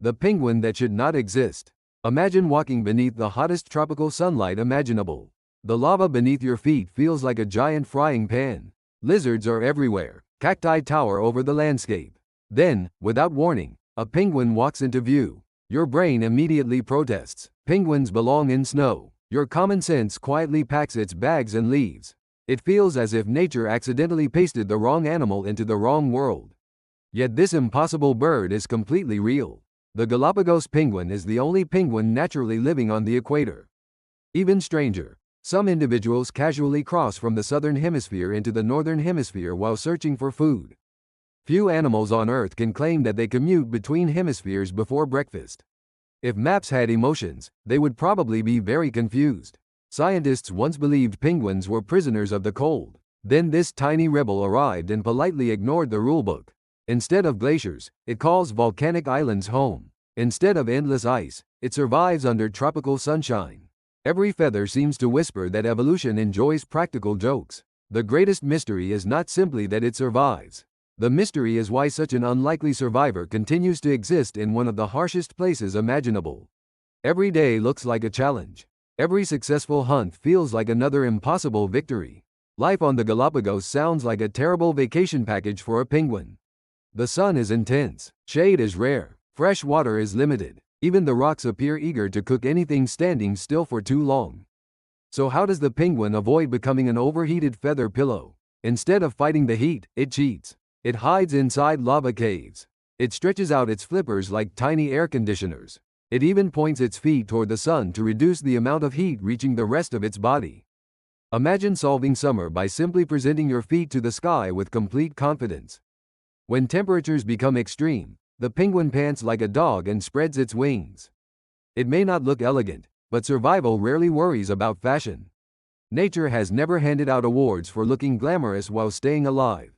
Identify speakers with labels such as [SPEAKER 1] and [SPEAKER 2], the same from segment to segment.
[SPEAKER 1] The penguin that should not exist. Imagine walking beneath the hottest tropical sunlight imaginable. The lava beneath your feet feels like a giant frying pan. Lizards are everywhere. Cacti tower over the landscape. Then, without warning, a penguin walks into view. Your brain immediately protests. Penguins belong in snow. Your common sense quietly packs its bags and leaves. It feels as if nature accidentally pasted the wrong animal into the wrong world. Yet this impossible bird is completely real. The Galapagos penguin is the only penguin naturally living on the equator. Even stranger, some individuals casually cross from the southern hemisphere into the northern hemisphere while searching for food. Few animals on Earth can claim that they commute between hemispheres before breakfast. If maps had emotions, they would probably be very confused. Scientists once believed penguins were prisoners of the cold. Then this tiny rebel arrived and politely ignored the rulebook. Instead of glaciers, it calls volcanic islands home. Instead of endless ice, it survives under tropical sunshine. Every feather seems to whisper that evolution enjoys practical jokes. The greatest mystery is not simply that it survives. The mystery is why such an unlikely survivor continues to exist in one of the harshest places imaginable. Every day looks like a challenge. Every successful hunt feels like another impossible victory. Life on the Galapagos sounds like a terrible vacation package for a penguin. The sun is intense, shade is rare, fresh water is limited. Even the rocks appear eager to cook anything standing still for too long. So how does the penguin avoid becoming an overheated feather pillow? Instead of fighting the heat, it cheats. It hides inside lava caves. It stretches out its flippers like tiny air conditioners. It even points its feet toward the sun to reduce the amount of heat reaching the rest of its body. Imagine solving summer by simply presenting your feet to the sky with complete confidence. When temperatures become extreme, the penguin pants like a dog and spreads its wings. It may not look elegant, but survival rarely worries about fashion. Nature has never handed out awards for looking glamorous while staying alive.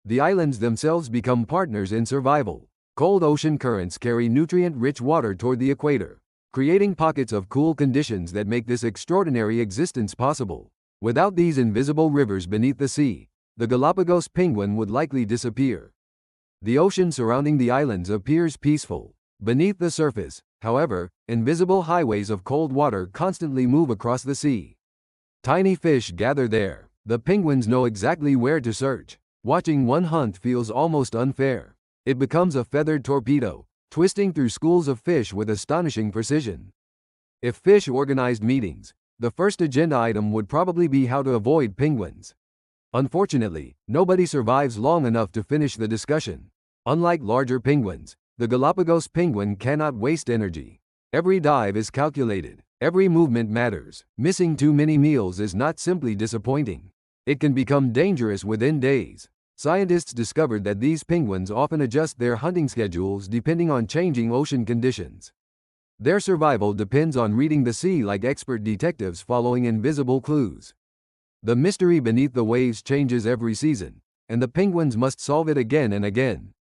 [SPEAKER 1] The islands themselves become partners in survival. Cold ocean currents carry nutrient-rich water toward the equator, creating pockets of cool conditions that make this extraordinary existence possible. Without these invisible rivers beneath the sea, the Galapagos penguin would likely disappear. The ocean surrounding the islands appears peaceful. Beneath the surface, however, invisible highways of cold water constantly move across the sea. Tiny fish gather there. The penguins know exactly where to search. Watching one hunt feels almost unfair. It becomes a feathered torpedo, twisting through schools of fish with astonishing precision. If fish organized meetings, the first agenda item would probably be how to avoid penguins. Unfortunately, nobody survives long enough to finish the discussion. Unlike larger penguins, the Galapagos penguin cannot waste energy. Every dive is calculated. Every movement matters. Missing too many meals is not simply disappointing. It can become dangerous within days. Scientists discovered that these penguins often adjust their hunting schedules depending on changing ocean conditions. Their survival depends on reading the sea like expert detectives following invisible clues. The mystery beneath the waves changes every season, and the penguins must solve it again and again.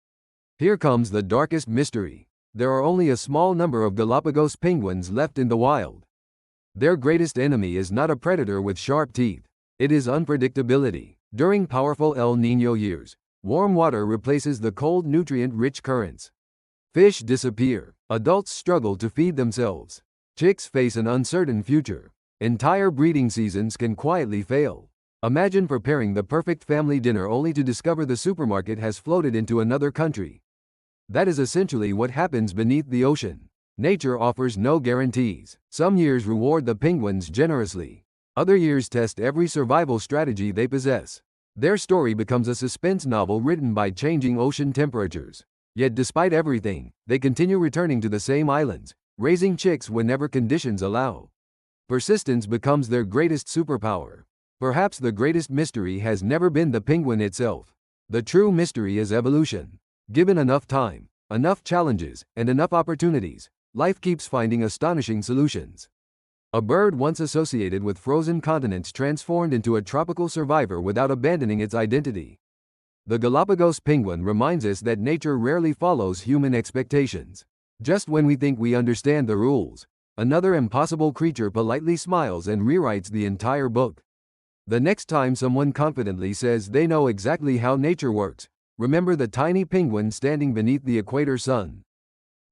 [SPEAKER 1] Here comes the darkest mystery. There are only a small number of Galapagos penguins left in the wild. Their greatest enemy is not a predator with sharp teeth. It is unpredictability. During powerful El Niño years, warm water replaces the cold nutrient-rich currents. Fish disappear. Adults struggle to feed themselves. Chicks face an uncertain future. Entire breeding seasons can quietly fail. Imagine preparing the perfect family dinner only to discover the supermarket has floated into another country. That is essentially what happens beneath the ocean. Nature offers no guarantees. Some years reward the penguins generously. Other years test every survival strategy they possess. Their story becomes a suspense novel written by changing ocean temperatures. Yet despite everything, they continue returning to the same islands, raising chicks whenever conditions allow. Persistence becomes their greatest superpower. Perhaps the greatest mystery has never been the penguin itself. The true mystery is evolution. Given enough time, enough challenges, and enough opportunities, life keeps finding astonishing solutions. A bird once associated with frozen continents transformed into a tropical survivor without abandoning its identity. The Galapagos penguin reminds us that nature rarely follows human expectations. Just when we think we understand the rules, another impossible creature politely smiles and rewrites the entire book. The next time someone confidently says they know exactly how nature works, remember the tiny penguin standing beneath the equator sun.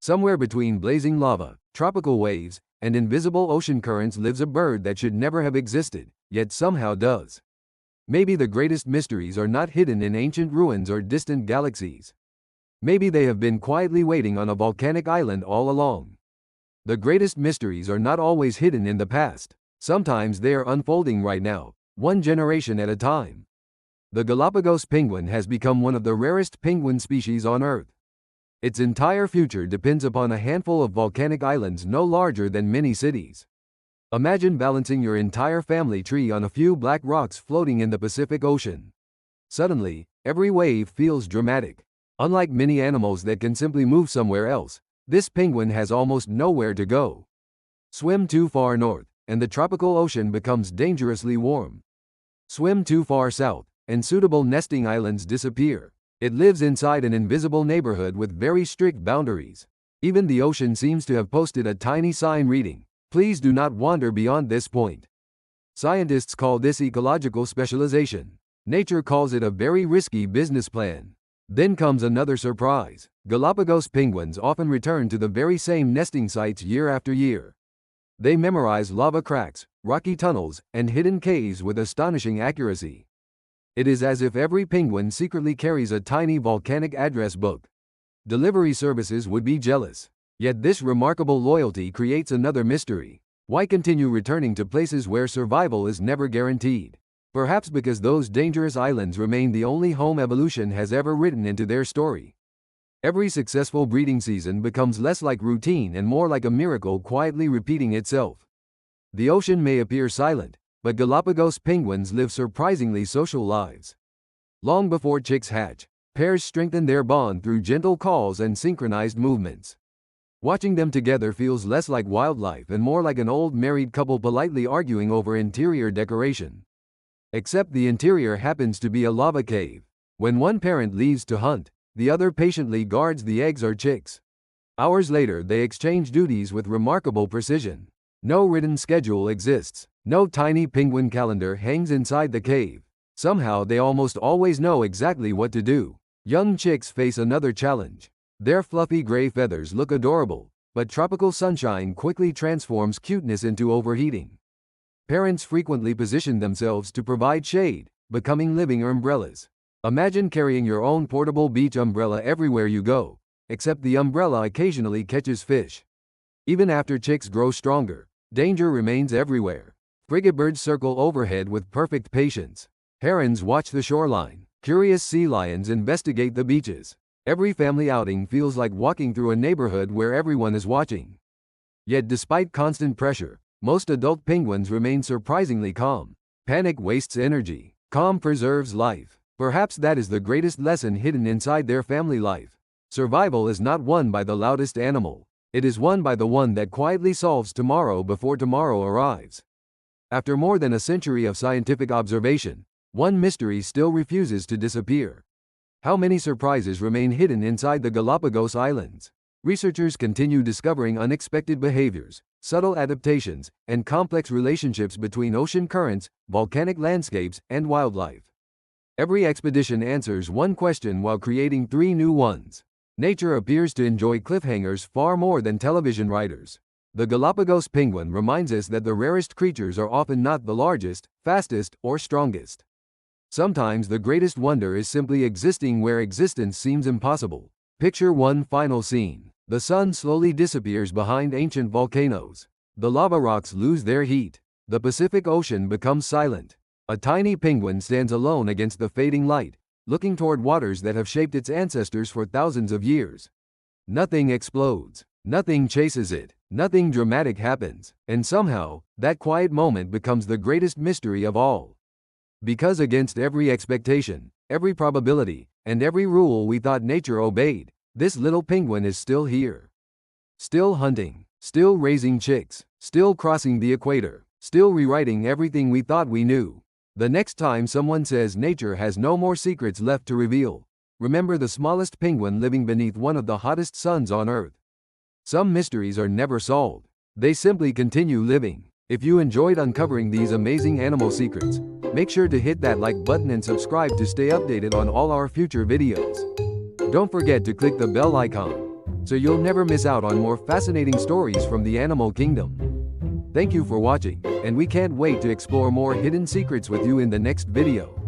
[SPEAKER 1] Somewhere between blazing lava, tropical waves, and invisible ocean currents lives a bird that should never have existed, yet somehow does. Maybe the greatest mysteries are not hidden in ancient ruins or distant galaxies. Maybe they have been quietly waiting on a volcanic island all along. The greatest mysteries are not always hidden in the past. Sometimes they are unfolding right now, one generation at a time. The Galapagos penguin has become one of the rarest penguin species on Earth. Its entire future depends upon a handful of volcanic islands no larger than mini cities. Imagine balancing your entire family tree on a few black rocks floating in the Pacific Ocean. Suddenly, every wave feels dramatic. Unlike many animals that can simply move somewhere else, this penguin has almost nowhere to go. Swim too far north, and the tropical ocean becomes dangerously warm. Swim too far south, and suitable nesting islands disappear. It lives inside an invisible neighborhood with very strict boundaries. Even the ocean seems to have posted a tiny sign reading, "Please do not wander beyond this point." Scientists call this ecological specialization. Nature calls it a very risky business plan. Then comes another surprise. Galapagos penguins often return to the very same nesting sites year after year. They memorize lava cracks, rocky tunnels, and hidden caves with astonishing accuracy. It is as if every penguin secretly carries a tiny volcanic address book. Delivery services would be jealous. Yet this remarkable loyalty creates another mystery. Why continue returning to places where survival is never guaranteed? Perhaps because those dangerous islands remain the only home evolution has ever written into their story. Every successful breeding season becomes less like routine and more like a miracle quietly repeating itself. The ocean may appear silent, but Galapagos penguins live surprisingly social lives. Long before chicks hatch, pairs strengthen their bond through gentle calls and synchronized movements. Watching them together feels less like wildlife and more like an old married couple politely arguing over interior decoration. Except the interior happens to be a lava cave. When one parent leaves to hunt, the other patiently guards the eggs or chicks. Hours later, they exchange duties with remarkable precision. No written schedule exists. No tiny penguin calendar hangs inside the cave. Somehow they almost always know exactly what to do. Young chicks face another challenge. Their fluffy gray feathers look adorable, but tropical sunshine quickly transforms cuteness into overheating. Parents frequently position themselves to provide shade, becoming living umbrellas. Imagine carrying your own portable beach umbrella everywhere you go, except the umbrella occasionally catches fish. Even after chicks grow stronger, danger remains everywhere. Frigatebirds circle overhead with perfect patience. Herons watch the shoreline. Curious sea lions investigate the beaches. Every family outing feels like walking through a neighborhood where everyone is watching. Yet despite constant pressure, most adult penguins remain surprisingly calm. Panic wastes energy. Calm preserves life. Perhaps that is the greatest lesson hidden inside their family life. Survival is not won by the loudest animal. It is won by the one that quietly solves tomorrow before tomorrow arrives. After more than a century of scientific observation, one mystery still refuses to disappear. How many surprises remain hidden inside the Galapagos Islands? Researchers continue discovering unexpected behaviors, subtle adaptations, and complex relationships between ocean currents, volcanic landscapes, and wildlife. Every expedition answers one question while creating three new ones. Nature appears to enjoy cliffhangers far more than television writers. The Galapagos penguin reminds us that the rarest creatures are often not the largest, fastest, or strongest. Sometimes the greatest wonder is simply existing where existence seems impossible. Picture one final scene. The sun slowly disappears behind ancient volcanoes. The lava rocks lose their heat. The Pacific Ocean becomes silent. A tiny penguin stands alone against the fading light, looking toward waters that have shaped its ancestors for thousands of years. Nothing explodes. Nothing chases it. Nothing dramatic happens. And somehow, that quiet moment becomes the greatest mystery of all. Because against every expectation, every probability, and every rule we thought nature obeyed, this little penguin is still here. Still hunting. Still raising chicks. Still crossing the equator. Still rewriting everything we thought we knew. The next time someone says nature has no more secrets left to reveal, remember the smallest penguin living beneath one of the hottest suns on Earth. Some mysteries are never solved. They simply continue living. If you enjoyed uncovering these amazing animal secrets, make sure to hit that like button and subscribe to stay updated on all our future videos. Don't forget to click the bell icon. so you'll never miss out on more fascinating stories from the animal kingdom. Thank you for watching, and we can't wait to explore more hidden secrets with you in the next video.